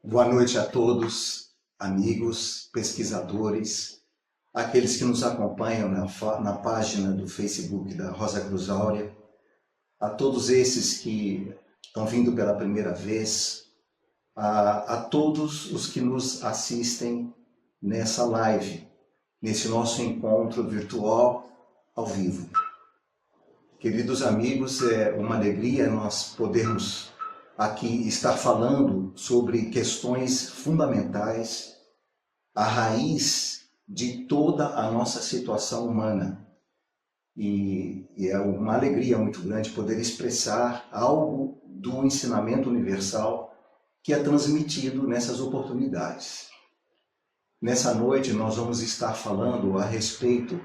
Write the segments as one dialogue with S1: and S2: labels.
S1: Boa noite a todos, amigos, pesquisadores, aqueles que nos acompanham na página do Facebook da Rosa Cruz Áurea, a todos esses que estão vindo pela primeira vez, a todos os que nos assistem nessa live, nesse nosso encontro virtual ao vivo. Queridos amigos, é uma alegria nós podermos aqui estar falando sobre questões fundamentais, a raiz de toda a nossa situação humana. E é uma alegria muito grande poder expressar algo do ensinamento universal que é transmitido nessas oportunidades. Nessa noite nós vamos estar falando a respeito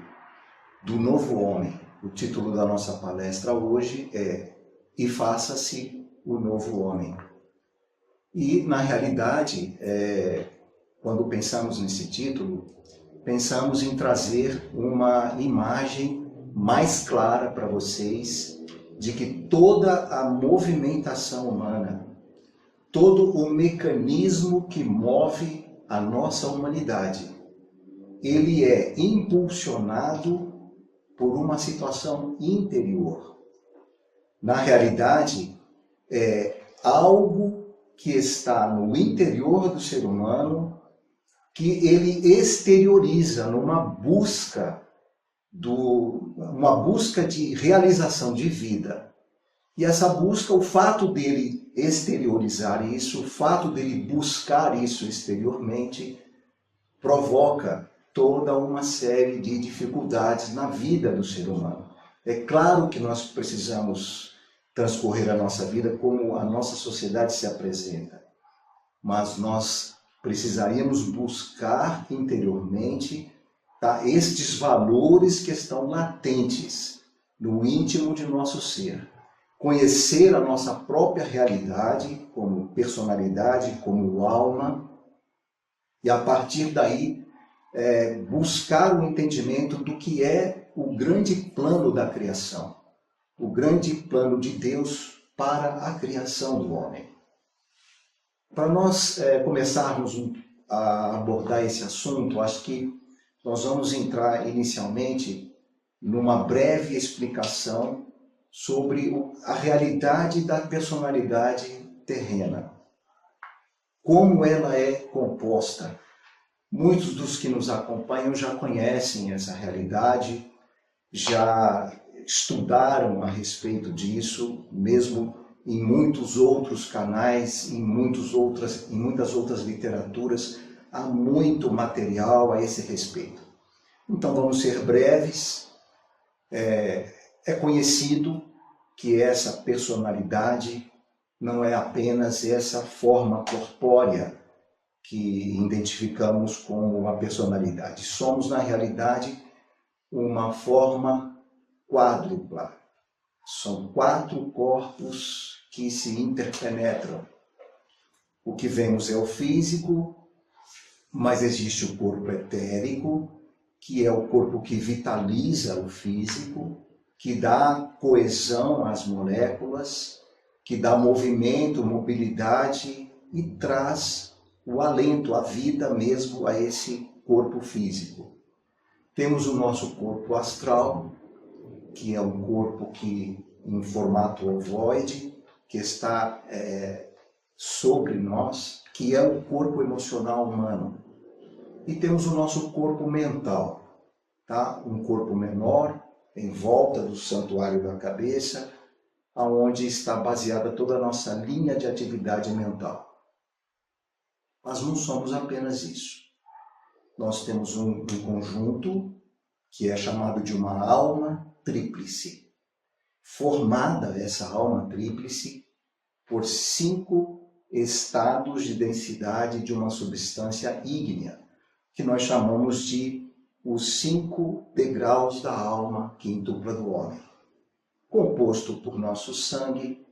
S1: do novo homem. O título da nossa palestra hoje é "E faça-se o novo homem". E, na realidade, quando pensamos nesse título, pensamos em trazer uma imagem mais clara para vocês de que toda a movimentação humana, todo o mecanismo que move a nossa humanidade, ele é impulsionado por uma situação interior. Na realidade, é algo que está no interior do ser humano que ele exterioriza numa busca de realização de vida. E essa busca, o fato dele exteriorizar isso, o fato dele buscar isso exteriormente, provoca toda uma série de dificuldades na vida do ser humano. É claro que nós precisamos transcorrer a nossa vida como a nossa sociedade se apresenta, mas nós precisaríamos buscar interiormente estes valores que estão latentes no íntimo de nosso ser. Conhecer a nossa própria realidade como personalidade, como alma, e a partir daí buscar o entendimento do que é o grande plano da criação, o grande plano de Deus para a criação do homem. Para nós começarmos a abordar esse assunto, acho que nós vamos entrar inicialmente numa breve explicação sobre a realidade da personalidade terrena. Como ela é composta. Muitos dos que nos acompanham já conhecem essa realidade, já estudaram a respeito disso, mesmo em muitos outros canais, em muitas outras literaturas, há muito material a esse respeito. Então vamos ser breves. É conhecido que essa personalidade não é apenas essa forma corpórea que identificamos como a personalidade. Somos, na realidade, uma forma quádrupla. São 4 corpos que se interpenetram. O que vemos é o físico, mas existe o corpo etérico, que é o corpo que vitaliza o físico, que dá coesão às moléculas, que dá movimento, mobilidade e traz o alento, a vida mesmo a esse corpo físico. Temos o nosso corpo astral, que é um corpo que, em formato ovoide, que está sobre nós, que é o corpo emocional humano. E temos o nosso corpo mental, um corpo menor, em volta do santuário da cabeça, onde está baseada toda a nossa linha de atividade mental. Mas não somos apenas isso. Nós temos um conjunto que é chamado de uma alma tríplice. Formada essa alma tríplice por 5 estados de densidade de uma substância ígnea, que nós chamamos de os 5 degraus da alma quíntupla do homem. Composto por nosso sangue,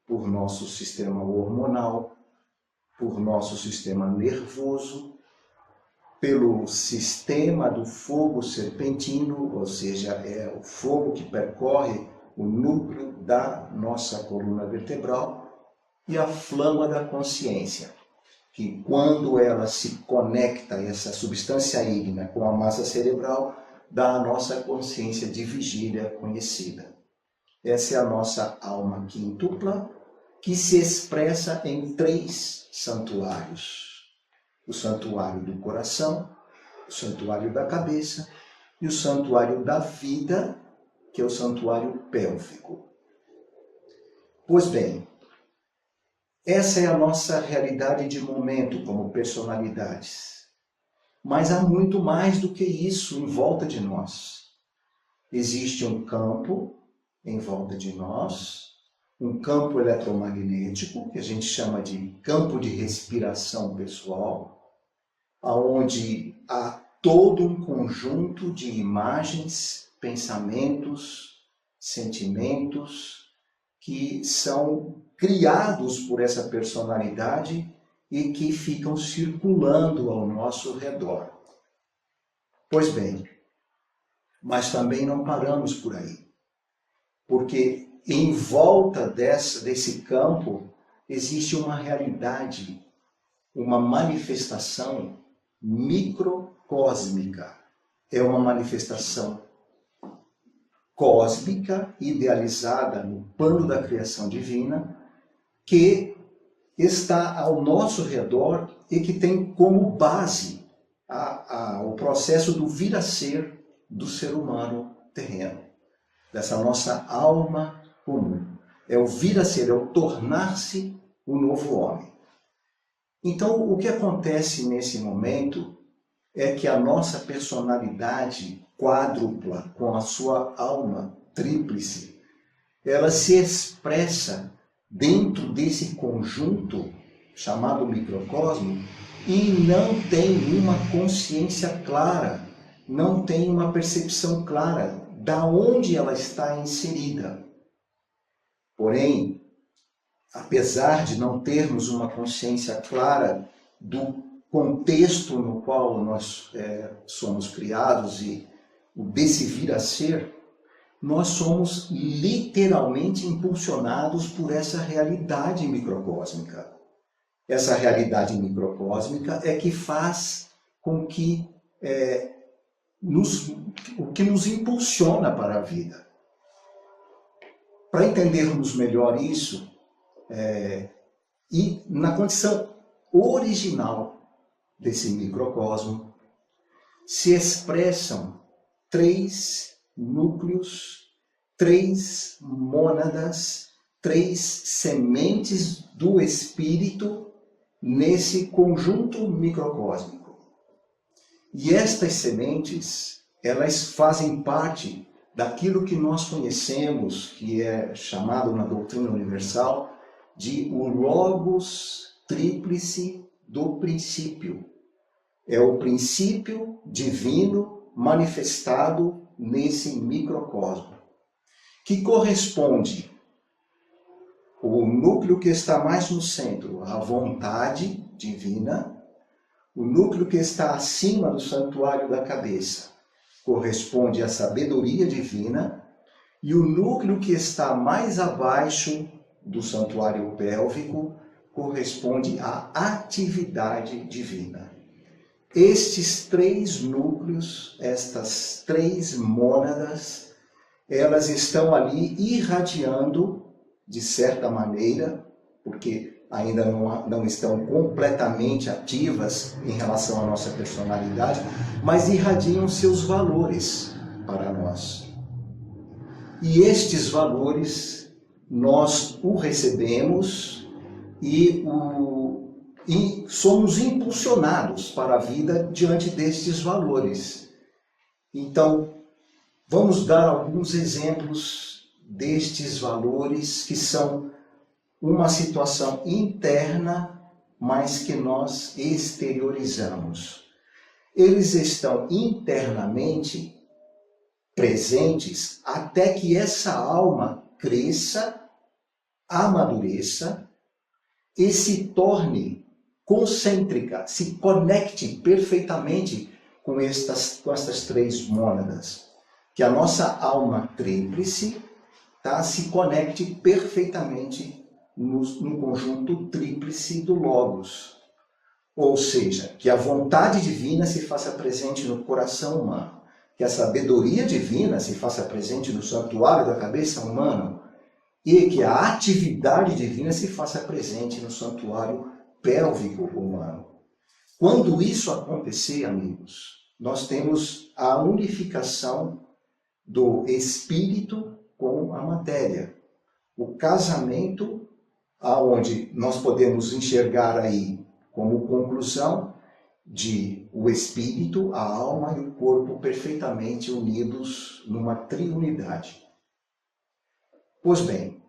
S1: por nosso sistema hormonal, por nosso sistema nervoso, pelo sistema do fogo serpentino, ou seja, é o fogo que percorre o núcleo da nossa coluna vertebral, e a flama da consciência. que quando ela se conecta, essa substância ígnea, com a massa cerebral, dá a nossa consciência de vigília conhecida. Essa é a nossa alma quíntupla, que se expressa em 3 santuários. O santuário do coração, o santuário da cabeça e o santuário da vida, que é o santuário pélvico. Pois bem, essa é a nossa realidade de momento como personalidades. Mas há muito mais do que isso em volta de nós. Existe um campo em volta de nós, um campo eletromagnético, que a gente chama de campo de respiração pessoal, onde há todo um conjunto de imagens, pensamentos, sentimentos que são criados por essa personalidade e que ficam circulando ao nosso redor. Pois bem, mas também não paramos por aí, porque em volta desse campo existe uma realidade, uma manifestação microcósmica. É uma manifestação cósmica, idealizada no plano da criação divina, que está ao nosso redor e que tem como base o processo do vir a ser do ser humano terreno, dessa nossa alma comum. É o vir a ser, é o tornar-se o novo homem. Então, o que acontece nesse momento é que a nossa personalidade quádrupla, com a sua alma tríplice, ela se expressa dentro desse conjunto chamado microcosmo e não tem uma consciência clara, não tem uma percepção clara da onde ela está inserida. Porém, apesar de não termos uma consciência clara do contexto no qual nós somos criados e desse vir a ser, nós somos literalmente impulsionados por essa realidade microcósmica. Essa realidade microcósmica é que faz com que o que nos impulsiona para a vida. Para entendermos melhor isso, e na condição original desse microcosmo, se expressam 3 núcleos, 3 mônadas, 3 sementes do espírito nesse conjunto microcósmico. E estas sementes, elas fazem parte daquilo que nós conhecemos, que é chamado na doutrina universal de o logos tríplice do princípio. É o princípio divino manifestado nesse microcosmo, que corresponde o núcleo que está mais no centro, a vontade divina, o núcleo que está acima do santuário da cabeça, corresponde à sabedoria divina, e o núcleo que está mais abaixo do santuário pélvico corresponde à atividade divina. Estes 3 núcleos, estas 3 mônadas, elas estão ali irradiando, de certa maneira, porque ainda não estão completamente ativas em relação à nossa personalidade, mas irradiam seus valores para nós. E estes valores, nós o recebemos e somos impulsionados para a vida diante destes valores. Então, vamos dar alguns exemplos destes valores que são uma situação interna, mas que nós exteriorizamos. Eles estão internamente presentes até que essa alma cresça, amadureça e se torne concêntrica, se conecte perfeitamente com estas 3 mônadas. Que a nossa alma tríplice se conecte perfeitamente no conjunto tríplice do Logos. Ou seja, que a vontade divina se faça presente no coração humano, que a sabedoria divina se faça presente no santuário da cabeça humana e que a atividade divina se faça presente no santuário pélvico humano. Quando isso acontecer, amigos, nós temos a unificação do espírito com a matéria. O casamento, aonde nós podemos enxergar aí como conclusão de o espírito, a alma e o corpo perfeitamente unidos numa triunidade. Pois bem,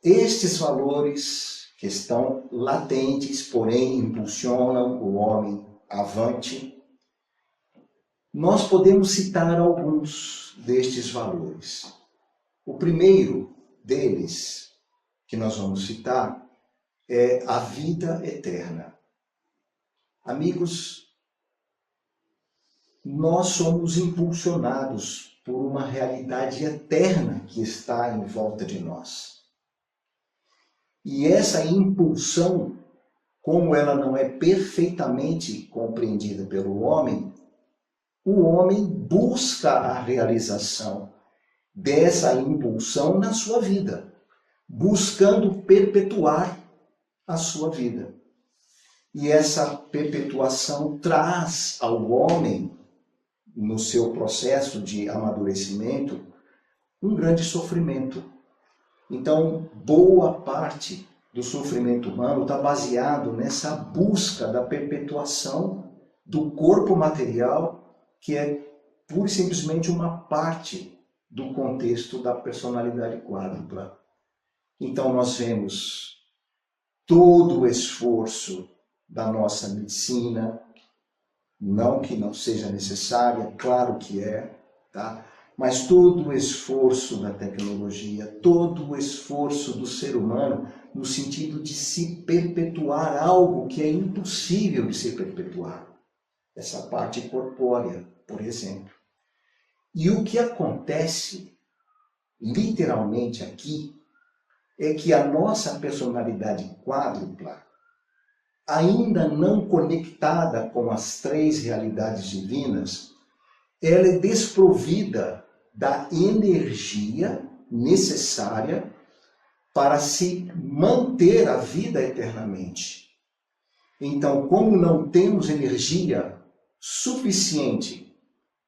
S1: estes valores que estão latentes, porém impulsionam o homem avante, nós podemos citar alguns destes valores. O primeiro deles, que nós vamos citar, é a vida eterna. Amigos, nós somos impulsionados por uma realidade eterna que está em volta de nós. E essa impulsão, como ela não é perfeitamente compreendida pelo homem, o homem busca a realização dessa impulsão na sua vida, buscando perpetuar a sua vida. E essa perpetuação traz ao homem, no seu processo de amadurecimento, um grande sofrimento. Então, boa parte do sofrimento humano está baseado nessa busca da perpetuação do corpo material, que é pura e simplesmente uma parte do contexto da personalidade quádrupla. Então, nós vemos todo o esforço da nossa medicina, não que não seja necessária, claro que é, tá? Mas todo o esforço da tecnologia, todo o esforço do ser humano no sentido de se perpetuar algo que é impossível de se perpetuar. Essa parte corpórea, por exemplo. E o que acontece, literalmente aqui, é que a nossa personalidade quádrupla, ainda não conectada com as três realidades divinas, ela é desprovida da energia necessária para se manter a vida eternamente. Então, como não temos energia suficiente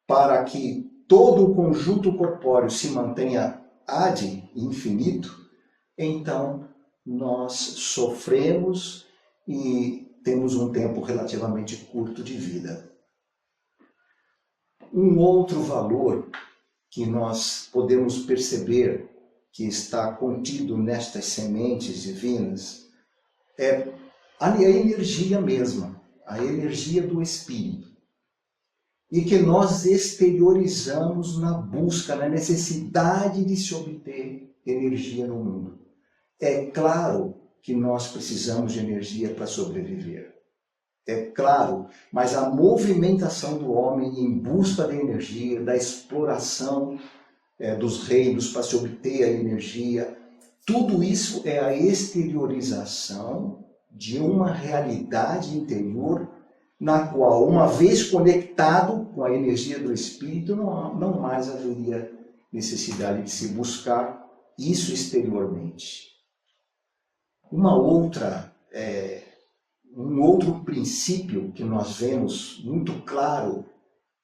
S1: para que todo o conjunto corpóreo se mantenha ad infinito, então nós sofremos e temos um tempo relativamente curto de vida. Um outro valor que nós podemos perceber que está contido nestas sementes divinas é a energia mesma, a energia do Espírito. E que nós exteriorizamos na busca, na necessidade de se obter energia no mundo. É claro que nós precisamos de energia para sobreviver. É claro, mas a movimentação do homem em busca da energia, da exploração dos reinos para se obter a energia, tudo isso é a exteriorização de uma realidade interior na qual, uma vez conectado com a energia do Espírito, não mais haveria necessidade de se buscar isso exteriormente. Um outro princípio que nós vemos muito claro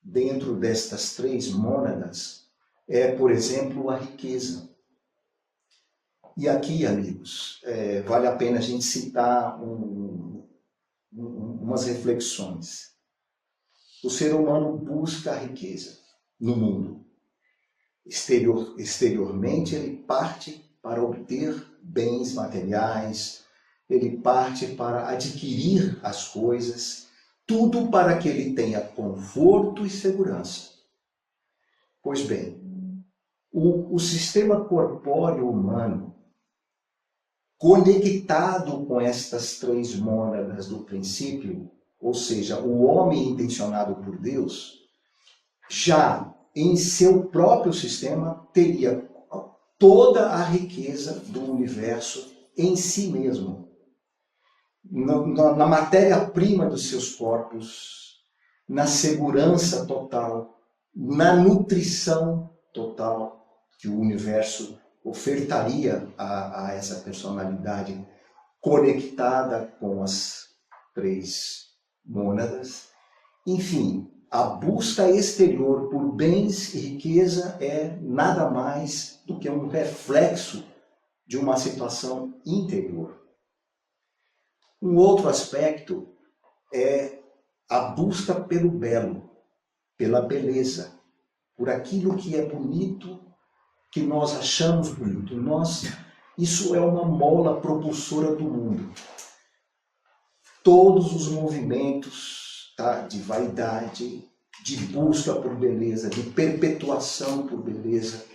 S1: dentro destas três mônadas é, por exemplo, a riqueza. E aqui, amigos, vale a pena a gente citar umas reflexões. O ser humano busca a riqueza no mundo. Exteriormente, ele parte para obter bens materiais, ele parte para adquirir as coisas, tudo para que ele tenha conforto e segurança. Pois bem, o sistema corpóreo humano, conectado com estas três mônadas do princípio, ou seja, o homem intencionado por Deus, já em seu próprio sistema teria toda a riqueza do universo em si mesmo. na matéria-prima dos seus corpos, na segurança total, na nutrição total que o universo ofertaria a essa personalidade conectada com as 3 mônadas. Enfim, a busca exterior por bens e riqueza é nada mais do que um reflexo de uma situação interior. Um outro aspecto é a busca pelo belo, pela beleza, por aquilo que é bonito, que nós achamos bonito. Isso é uma mola propulsora do mundo. Todos os movimentos, tá, de vaidade, de busca por beleza, de perpetuação por beleza,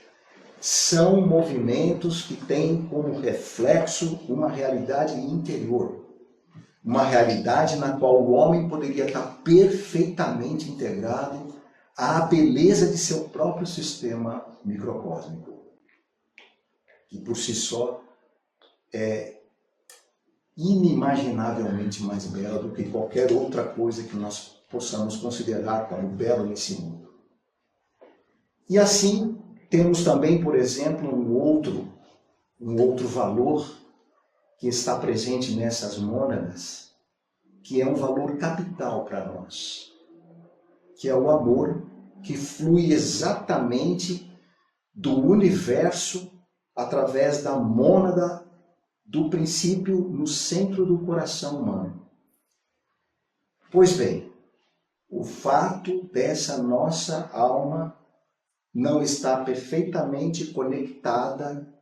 S1: são movimentos que têm como reflexo uma realidade interior. Uma realidade na qual o homem poderia estar perfeitamente integrado à beleza de seu próprio sistema microcósmico, que por si só é inimaginavelmente mais bela do que qualquer outra coisa que nós possamos considerar como belo nesse mundo. E assim, temos também, por exemplo, um outro valor que está presente nessas mônadas, que é um valor capital para nós, que é o amor que flui exatamente do universo através da mônada do princípio no centro do coração humano. Pois bem, o fato dessa nossa alma não estar perfeitamente conectada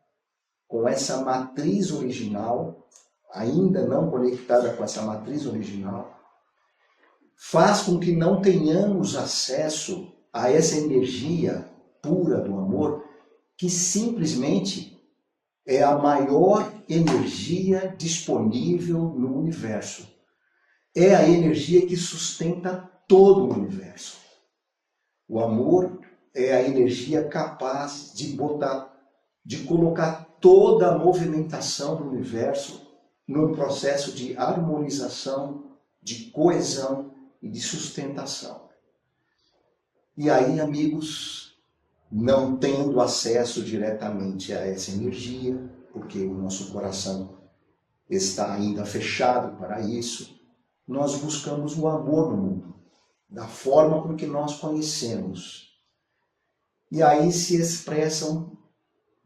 S1: com essa matriz original, ainda não conectada com essa matriz original, faz com que não tenhamos acesso a essa energia pura do amor, que simplesmente é a maior energia disponível no universo. É a energia que sustenta todo o universo. O amor é a energia capaz de colocar toda a movimentação do universo num processo de harmonização, de coesão e de sustentação. E aí, amigos, não tendo acesso diretamente a essa energia, porque o nosso coração está ainda fechado para isso, nós buscamos o amor no mundo, da forma com que nós conhecemos. E aí se expressam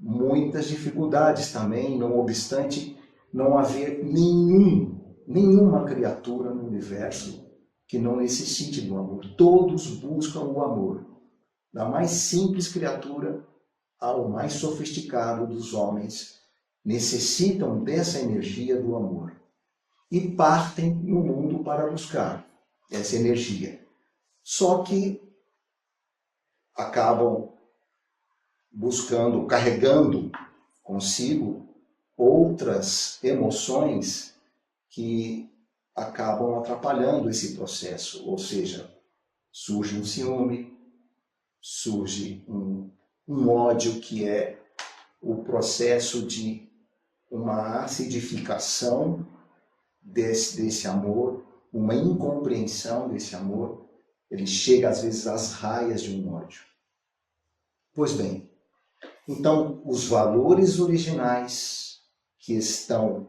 S1: muitas dificuldades também, não obstante não haver nenhuma criatura no universo que não necessite do amor. Todos buscam o amor, da mais simples criatura ao mais sofisticado dos homens, necessitam dessa energia do amor e partem no mundo para buscar essa energia. Só que acabam buscando, carregando consigo outras emoções que acabam atrapalhando esse processo. Ou seja, surge um ciúme, surge um ódio, que é o processo de uma acidificação desse amor, uma incompreensão desse amor. Ele chega às vezes às raias de um ódio. Pois bem, então os valores originais que estão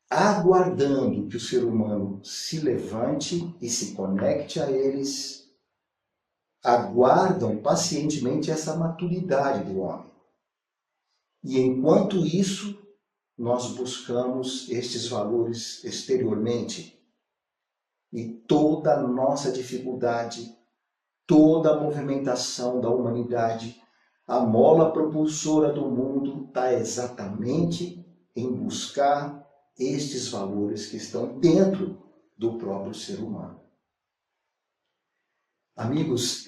S1: aguardando que o ser humano se levante e se conecte a eles, aguardam pacientemente essa maturidade do homem. E enquanto isso, nós buscamos estes valores exteriormente, e toda a nossa dificuldade, toda a movimentação da humanidade, a mola propulsora do mundo está exatamente em buscar estes valores que estão dentro do próprio ser humano. Amigos,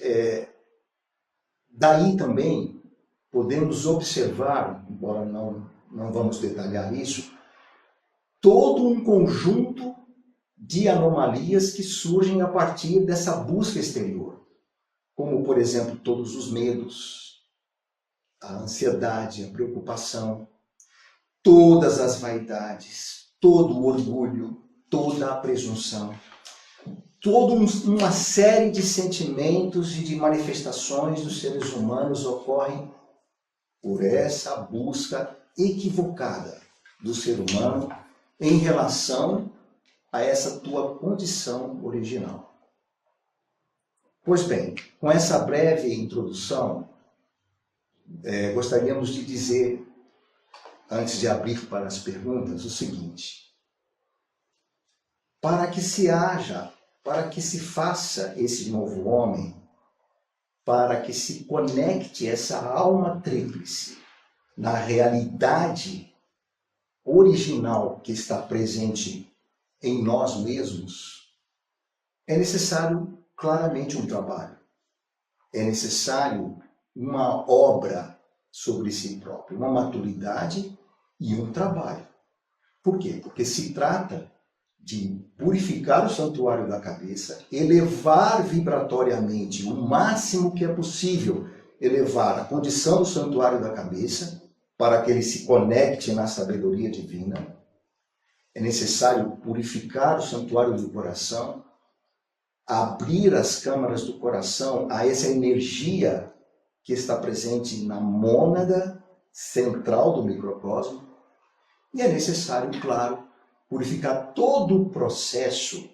S1: daí também podemos observar, embora não vamos detalhar isso, todo um conjunto de anomalias que surgem a partir dessa busca exterior, como, por exemplo, todos os medos, a ansiedade, a preocupação, todas as vaidades, todo o orgulho, toda a presunção. Toda uma série de sentimentos e de manifestações dos seres humanos ocorrem por essa busca equivocada do ser humano em relação a essa tua condição original. Pois bem, com essa breve introdução, gostaríamos de dizer, antes de abrir para as perguntas, o seguinte: para que se haja, para que se faça esse novo homem, para que se conecte essa alma tríplice na realidade original que está presente em nós mesmos, é necessário claramente um trabalho. É necessário uma obra sobre si próprio, uma maturidade e um trabalho. Por quê? Porque se trata de purificar o santuário da cabeça, elevar vibratoriamente o máximo que é possível, elevar a condição do santuário da cabeça, para que ele se conecte na sabedoria divina. É necessário purificar o santuário do coração, abrir as câmaras do coração a essa energia que está presente na mônada central do microcosmo. E é necessário, claro, purificar todo o processo,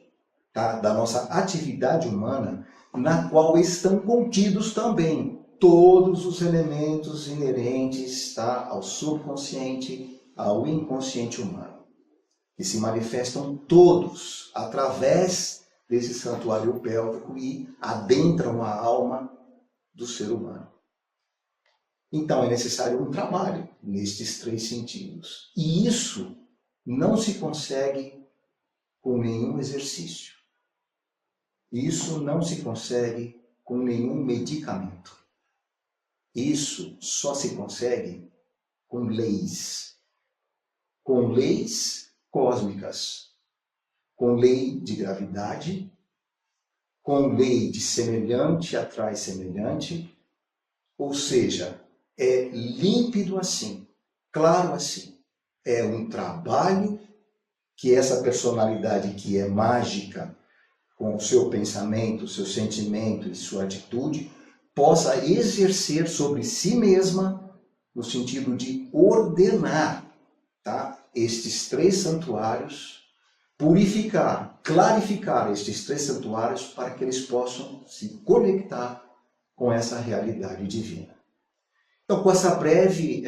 S1: tá, da nossa atividade humana, na qual estão contidos também todos os elementos inerentes, tá, ao subconsciente, ao inconsciente humano, que se manifestam todos através desse santuário pélvico e adentram a alma do ser humano. Então é necessário um trabalho nestes 3 sentidos. E isso não se consegue com nenhum exercício. Isso não se consegue com nenhum medicamento. Isso só se consegue com leis. Com leis cósmicas. Com lei de gravidade, com lei de semelhante atrai semelhante, ou seja, é límpido assim, claro assim. É um trabalho que essa personalidade que é mágica, com o seu pensamento, seu sentimento e sua atitude, possa exercer sobre si mesma, no sentido de ordenar, tá, estes 3 santuários, purificar, clarificar estes 3 santuários para que eles possam se conectar com essa realidade divina. Então, com essa breve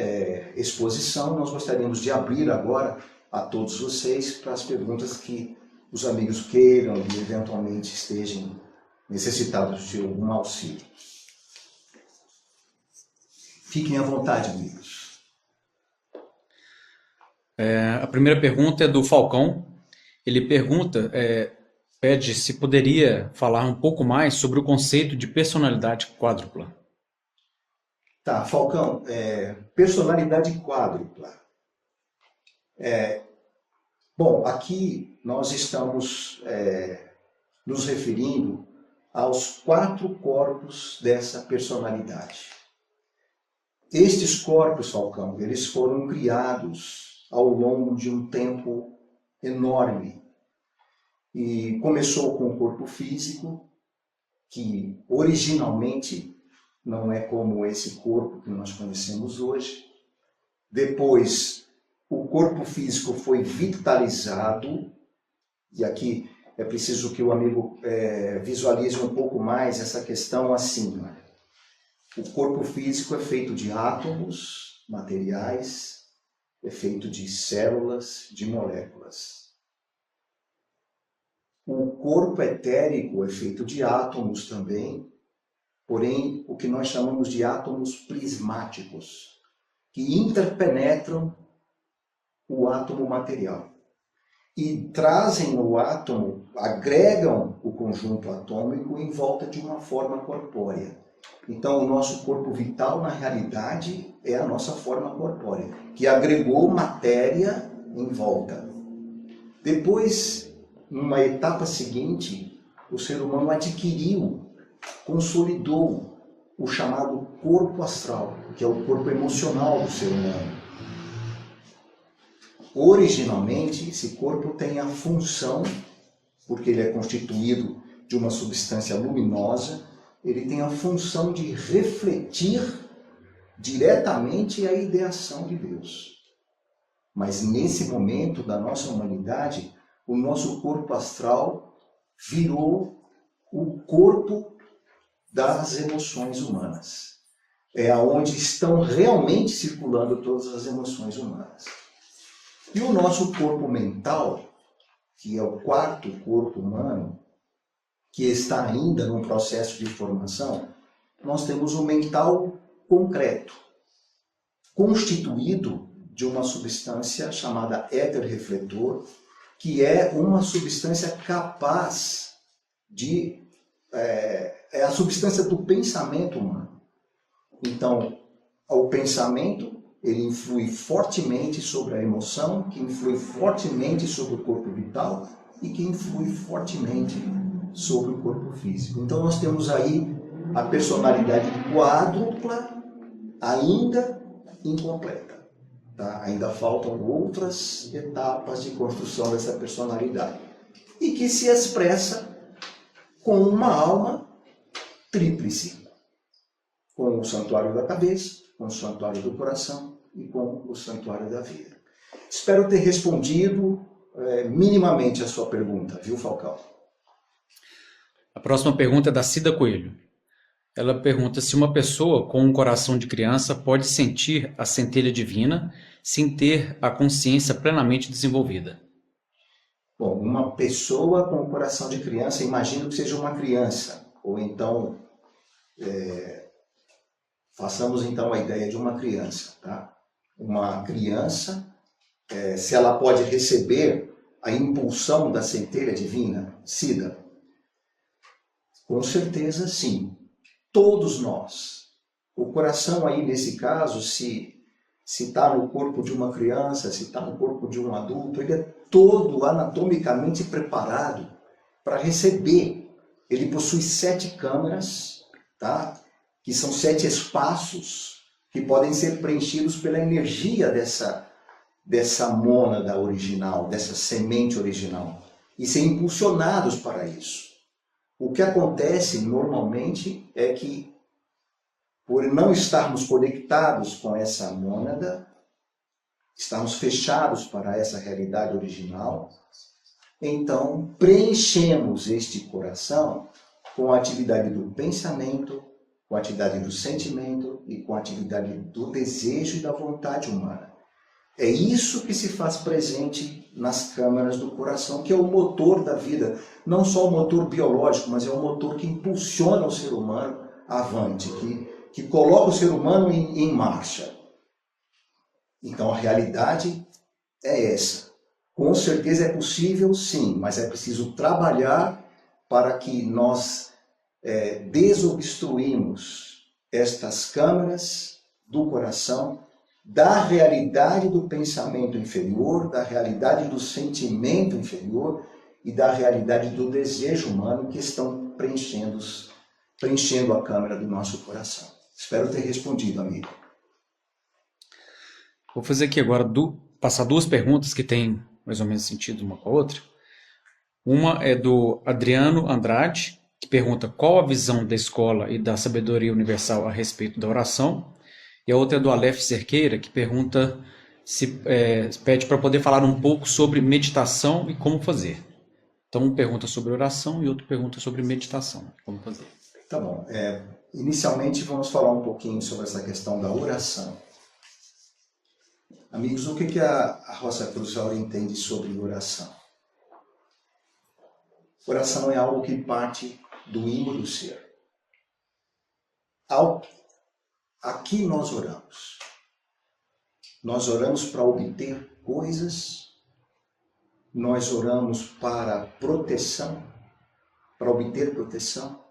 S1: exposição, nós gostaríamos de abrir agora a todos vocês para as perguntas que os amigos queiram e eventualmente estejam necessitados de algum auxílio. Fiquem à vontade, amigos.
S2: A primeira pergunta é do Falcão. Ele pergunta, pede se poderia falar um pouco mais sobre o conceito de personalidade quádrupla.
S1: Tá, Falcão, personalidade quádrupla. Bom, aqui nós estamos nos referindo aos 4 corpos dessa personalidade. Estes corpos, Falcão, eles foram criados ao longo de um tempo enorme. E começou com o corpo físico, que originalmente não é como esse corpo que nós conhecemos hoje. Depois, o corpo físico foi vitalizado, e aqui é preciso que o amigo visualize um pouco mais essa questão assim. Né? O corpo físico é feito de átomos materiais, é feito de células, de moléculas. O corpo etérico é feito de átomos também, porém o que nós chamamos de átomos prismáticos, que interpenetram o átomo material e trazem o átomo, agregam o conjunto atômico em volta de uma forma corpórea. Então o nosso corpo vital, na realidade, é a nossa forma corpórea, que agregou matéria em volta. Depois, numa etapa seguinte, o ser humano adquiriu, consolidou o chamado corpo astral, que é o corpo emocional do ser humano. originalmente, esse corpo tem a função, porque ele é constituído de uma substância luminosa, ele tem a função de refletir diretamente a ideação de Deus. Mas nesse momento da nossa humanidade, o nosso corpo astral virou o corpo das emoções humanas. É aonde estão realmente circulando todas as emoções humanas. E o nosso corpo mental, que é o quarto corpo humano, que está ainda num processo de formação, nós temos o mental concreto, constituído de uma substância chamada éter refletor, que é uma substância capaz de... é a substância do pensamento humano. Então, o pensamento, ele influi fortemente sobre a emoção, que influi fortemente sobre o corpo vital e que influi fortemente sobre o corpo físico. Então, nós temos aí a personalidade quádrupla ainda incompleta. Tá? Ainda faltam outras etapas de construção dessa personalidade. E que se expressa com uma alma tríplice. Com o santuário da cabeça, com o santuário do coração e com o santuário da vida. Espero ter respondido minimamente a sua pergunta, viu, Falcão?
S2: A próxima pergunta é da Cida Coelho. Ela pergunta se uma pessoa com um coração de criança pode sentir a centelha divina sem ter a consciência plenamente desenvolvida.
S1: Bom, uma pessoa com o coração de criança, imagino que seja uma criança, ou então... façamos então a ideia de uma criança, tá? Uma criança, se ela pode receber a impulsão da centelha divina, Cida? Com certeza sim. Todos nós. O coração aí, nesse caso, se está no corpo de uma criança, se está no corpo de um adulto, ele é todo anatomicamente preparado para receber. Ele possui 7 câmaras, tá? Que são 7 espaços que podem ser preenchidos pela energia dessa mônada original, dessa semente original, e ser impulsionados para isso. O que acontece normalmente é que, por não estarmos conectados com essa mônada, estarmos fechados para essa realidade original, então preenchemos este coração com a atividade do pensamento, com a atividade do sentimento e com a atividade do desejo e da vontade humana. É isso que se faz presente nas câmaras do coração, que é o motor da vida. Não só o motor biológico, mas é o motor que impulsiona o ser humano avante, que coloca o ser humano em marcha. Então a realidade é essa. Com certeza é possível, sim, mas é preciso trabalhar para que nós desobstruímos estas câmaras do coração da realidade do pensamento inferior, da realidade do sentimento inferior e da realidade do desejo humano que estão preenchendo a câmara do nosso coração. Espero ter respondido, amigo.
S2: Vou fazer aqui agora, passar 2 perguntas que têm mais ou menos sentido uma com a outra. Uma é do Adriano Andrade, que pergunta qual a visão da escola e da sabedoria universal a respeito da oração. E a outra é do Aleph Cerqueira, que pergunta pede para poder falar um pouco sobre meditação e como fazer. Então, um pergunta sobre oração e outro pergunta sobre meditação, como fazer.
S1: Tá bom. Inicialmente, vamos falar um pouquinho sobre essa questão da oração. Amigos, o que a Rosa Cruz entende sobre oração? Oração é algo que parte do ímã do ser. Aqui nós oramos. Nós oramos para obter coisas, nós oramos para proteção, para obter proteção,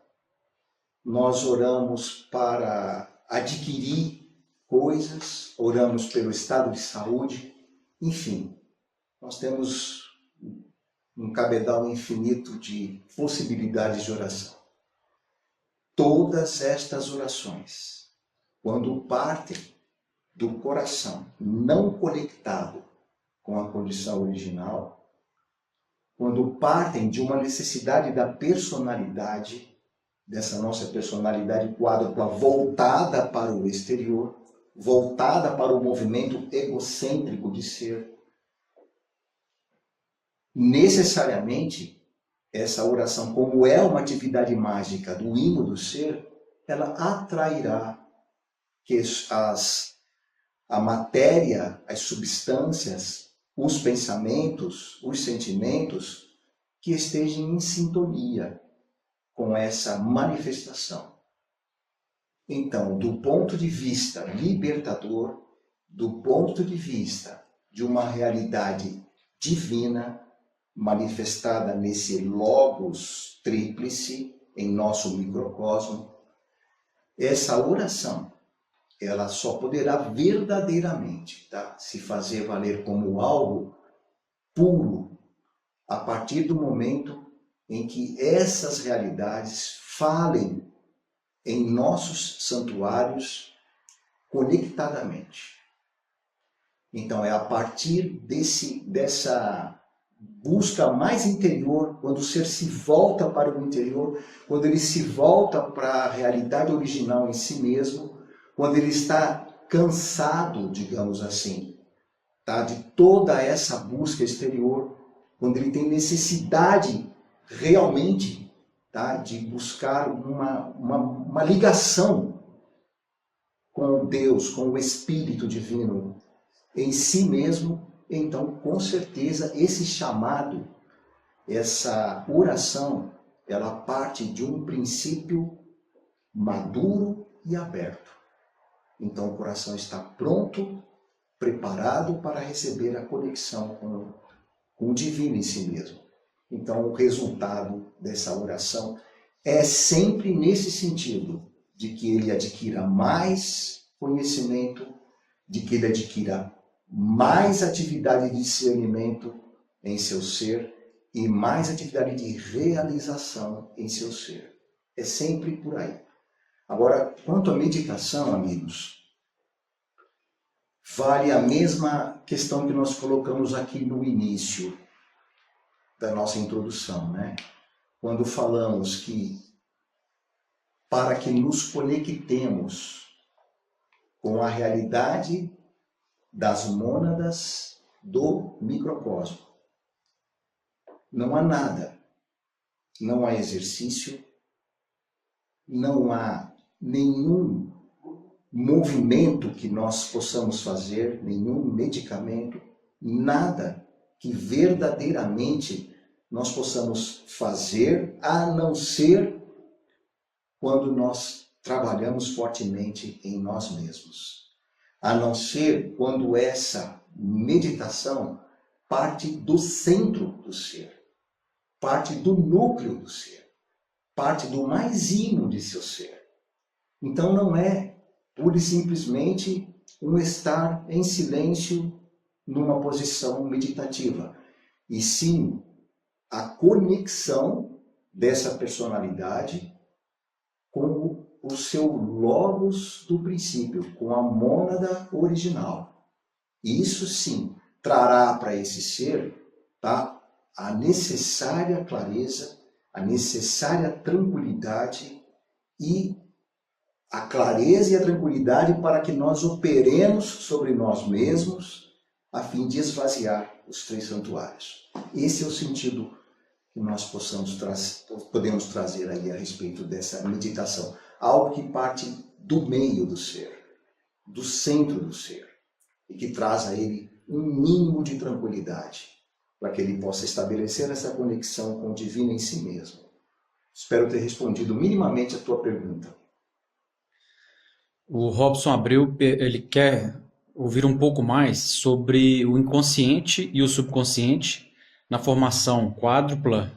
S1: nós oramos para adquirir coisas, oramos pelo estado de saúde, enfim, nós temos um cabedal infinito de possibilidades de oração. Todas estas orações, quando partem do coração não conectado com a condição original, quando partem de uma necessidade da personalidade, dessa nossa personalidade quádrupla voltada para o exterior, voltada para o movimento egocêntrico de ser, necessariamente essa oração, como é uma atividade mágica do hino do ser, ela atrairá que a matéria, as substâncias, os pensamentos, os sentimentos que estejam em sintonia com essa manifestação. Então, do ponto de vista libertador, do ponto de vista de uma realidade divina, manifestada nesse logos tríplice em nosso microcosmo, essa oração, ela só poderá verdadeiramente, se fazer valer como algo puro a partir do momento em que essas realidades falem em nossos santuários conectadamente. Então é a partir dessa busca mais interior, quando o ser se volta para o interior, quando ele se volta para a realidade original em si mesmo, quando ele está cansado, digamos assim, de toda essa busca exterior, quando ele tem necessidade realmente de buscar uma ligação com Deus, com o Espírito Divino em si mesmo, então, com certeza, esse chamado, essa oração, ela parte de um princípio maduro e aberto. Então, o coração está pronto, preparado para receber a conexão com o divino em si mesmo. Então, o resultado dessa oração é sempre nesse sentido, de que ele adquira mais conhecimento, de que ele adquira mais atividade de discernimento em seu ser e mais atividade de realização em seu ser. É sempre por aí. Agora, quanto à meditação, amigos, vale a mesma questão que nós colocamos aqui no início da nossa introdução, né? Quando falamos que para que nos conectemos com a realidade das mônadas do microcosmo. Não há nada, não há exercício, não há nenhum movimento que nós possamos fazer, nenhum medicamento, nada que verdadeiramente nós possamos fazer, a não ser quando nós trabalhamos fortemente em nós mesmos. A não ser quando essa meditação parte do centro do ser, parte do núcleo do ser, parte do mais íntimo de seu ser. Então não é pura e simplesmente um estar em silêncio numa posição meditativa, e sim a conexão dessa personalidade com o seu logos do princípio, com a mônada original. Isso sim trará para esse ser a necessária clareza, a necessária tranquilidade e a clareza e a tranquilidade para que nós operemos sobre nós mesmos a fim de esvaziar os 3 santuários. Esse é o sentido que nós podemos trazer aí a respeito dessa meditação. Algo que parte do meio do ser, do centro do ser, e que traz a ele um mínimo de tranquilidade, para que ele possa estabelecer essa conexão com o divino em si mesmo. Espero ter respondido minimamente a tua pergunta.
S2: O Robson Abreu, ele quer ouvir um pouco mais sobre o inconsciente e o subconsciente na formação quádrupla,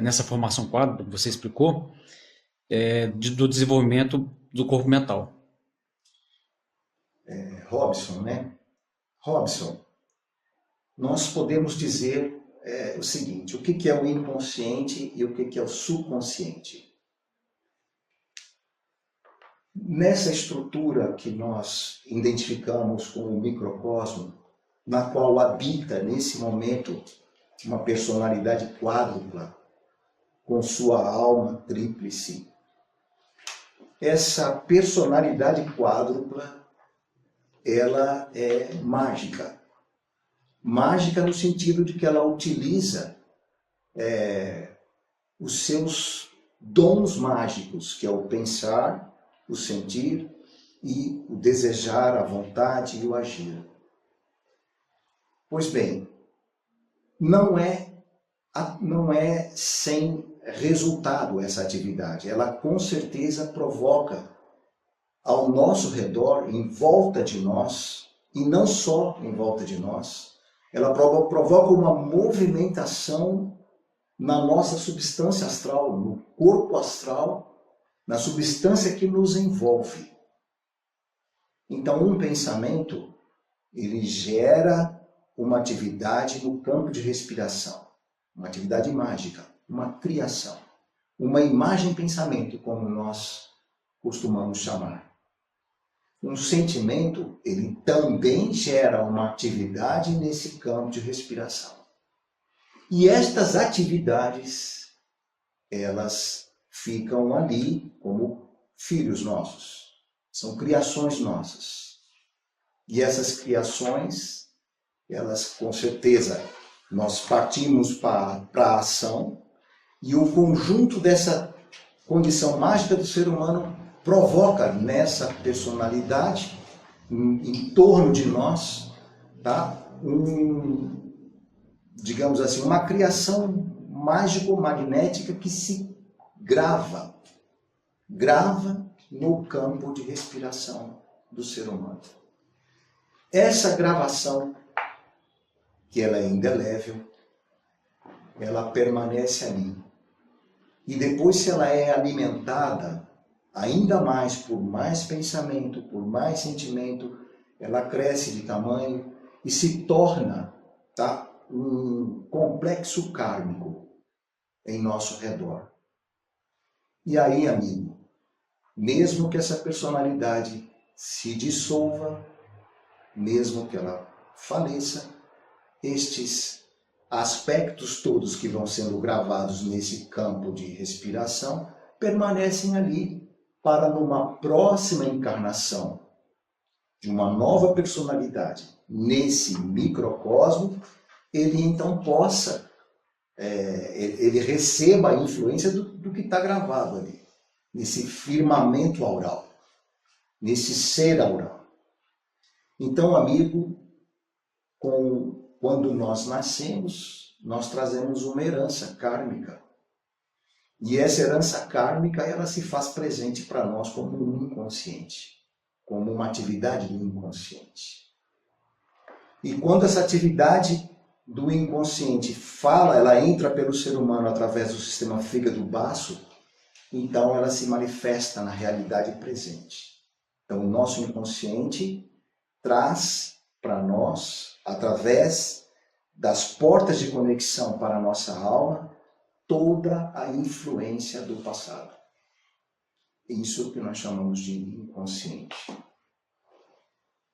S2: nessa formação quádrupla que você explicou, do desenvolvimento do corpo mental.
S1: Robson, né? Robson, nós podemos dizer o seguinte: o que é o inconsciente e o que é o subconsciente? Nessa estrutura que nós identificamos como microcosmo, na qual habita nesse momento uma personalidade quádrupla, com sua alma tríplice. Essa personalidade quádrupla, ela é mágica. Mágica no sentido de que ela utiliza os seus dons mágicos, que é o pensar, o sentir e o desejar, a vontade e o agir. Pois bem, não é sem resultado essa atividade. Ela com certeza provoca ao nosso redor, em volta de nós, e não só em volta de nós, ela provoca uma movimentação na nossa substância astral, no corpo astral, na substância que nos envolve. Então, um pensamento, ele gera uma atividade no campo de respiração, uma atividade mágica, uma criação, uma imagem-pensamento, como nós costumamos chamar. Um sentimento, ele também gera uma atividade nesse campo de respiração. E estas atividades, elas ficam ali como filhos nossos. São criações nossas. E essas criações, elas com certeza, nós partimos para a ação, e o conjunto dessa condição mágica do ser humano provoca nessa personalidade, em torno de nós, tá? Digamos assim, uma criação mágico-magnética que se grava no campo de respiração do ser humano. Essa gravação, que ela é indelével, ela permanece ali. E depois, se ela é alimentada ainda mais por mais pensamento, por mais sentimento, ela cresce de tamanho e se torna, tá, um complexo kármico em nosso redor. E aí, amigo, mesmo que essa personalidade se dissolva, mesmo que ela faleça, estes aspectos todos que vão sendo gravados nesse campo de respiração permanecem ali para numa próxima encarnação de uma nova personalidade nesse microcosmo, ele então possa, ele receba a influência do que está gravado ali, nesse firmamento aural, nesse ser aural. Então, amigo, quando nós nascemos, nós trazemos uma herança kármica. E essa herança kármica, ela se faz presente para nós como um inconsciente, como uma atividade do inconsciente. E quando essa atividade do inconsciente fala, ela entra pelo ser humano através do sistema fígado-baço, então ela se manifesta na realidade presente. Então o nosso inconsciente traz para nós, através das portas de conexão para a nossa alma, toda a influência do passado. Isso que nós chamamos de inconsciente.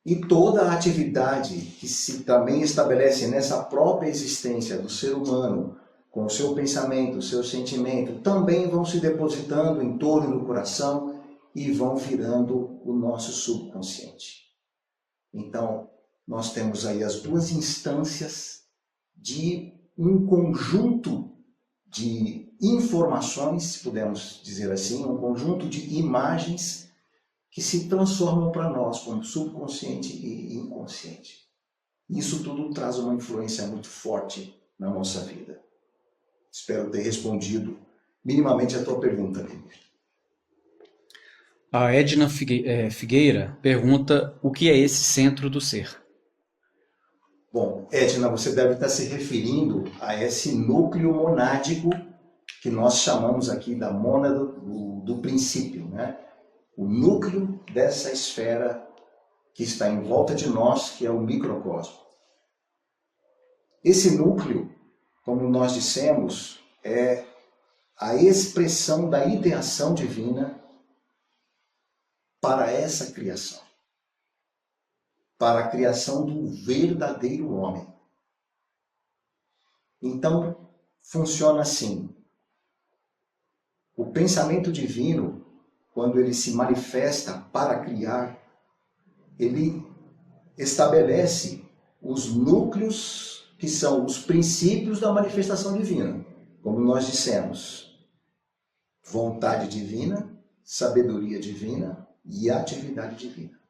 S1: E toda a atividade que se também estabelece nessa própria existência do ser humano, com o seu pensamento, o seu sentimento, também vão se depositando em torno do coração e vão virando o nosso subconsciente. Então, nós temos aí as duas instâncias de um conjunto de informações, se pudermos dizer assim, um conjunto de imagens que se transformam para nós como subconsciente e inconsciente. Isso tudo traz uma influência muito forte na nossa vida. Espero ter respondido minimamente a tua pergunta, Lemir.
S2: A Edna Figueira pergunta o que é esse centro do ser.
S1: Bom, Edna, você deve estar se referindo a esse núcleo monádico que nós chamamos aqui da mônada do princípio, né? O núcleo dessa esfera que está em volta de nós, que é o microcosmo. Esse núcleo, como nós dissemos, é a expressão da ideação divina para essa criação, para a criação do verdadeiro homem. Então, funciona assim. O pensamento divino, quando ele se manifesta para criar, ele estabelece os núcleos que são os princípios da manifestação divina. Como nós dissemos, vontade divina, sabedoria divina e atividade divina.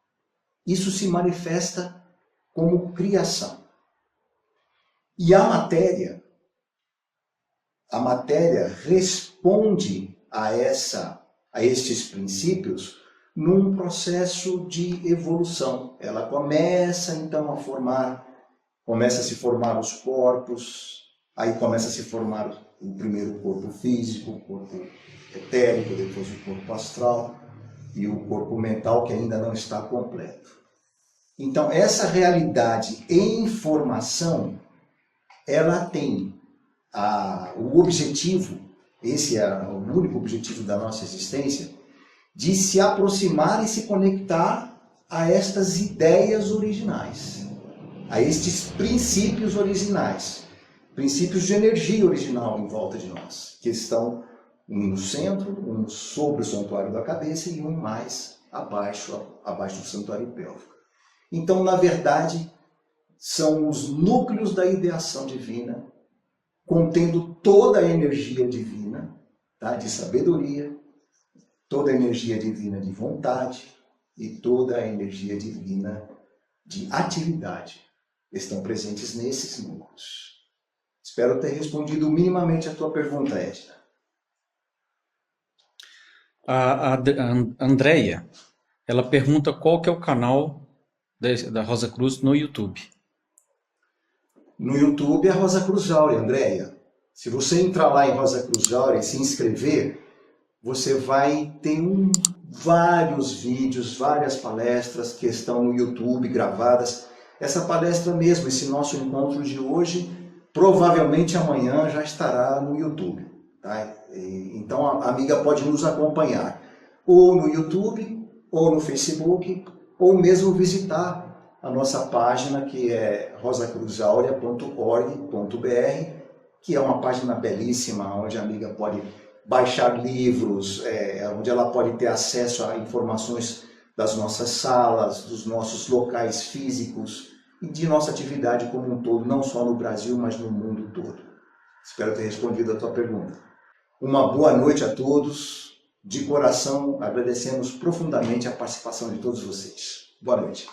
S1: Isso se manifesta como criação. E a matéria responde a estes princípios num processo de evolução. Ela começa então começa a se formar os corpos, aí começa a se formar o primeiro corpo físico, o corpo etérico, depois o corpo astral e o corpo mental, que ainda não está completo. Então, essa realidade em formação, ela tem o objetivo, esse é o único objetivo da nossa existência, de se aproximar e se conectar a estas ideias originais, a estes princípios originais, princípios de energia original em volta de nós, que estão um no centro, um sobre o santuário da cabeça e um mais abaixo do santuário pélvico. Então, na verdade, são os núcleos da ideação divina, contendo toda a energia divina, tá? De sabedoria, toda a energia divina de vontade e toda a energia divina de atividade. Estão presentes nesses núcleos. Espero ter respondido minimamente a tua pergunta, Edna.
S2: A Andréia, ela pergunta qual que é o canal da Rosa Cruz no YouTube.
S1: No YouTube é a Rosa Cruz Áurea, Andréia. Se você entrar lá em Rosa Cruz Áurea e se inscrever, você vai ter vários vídeos, várias palestras que estão no YouTube gravadas. Essa palestra mesmo, esse nosso encontro de hoje, provavelmente amanhã já estará no YouTube. Tá? Então a amiga pode nos acompanhar ou no YouTube, ou no Facebook, ou mesmo visitar a nossa página, que é rosacruzaurea.org.br, que é uma página belíssima, onde a amiga pode baixar livros, onde ela pode ter acesso a informações das nossas salas, dos nossos locais físicos e de nossa atividade como um todo, não só no Brasil, mas no mundo todo. Espero ter respondido a tua pergunta. Uma boa noite a todos. De coração, agradecemos profundamente a participação de todos vocês. Boa noite.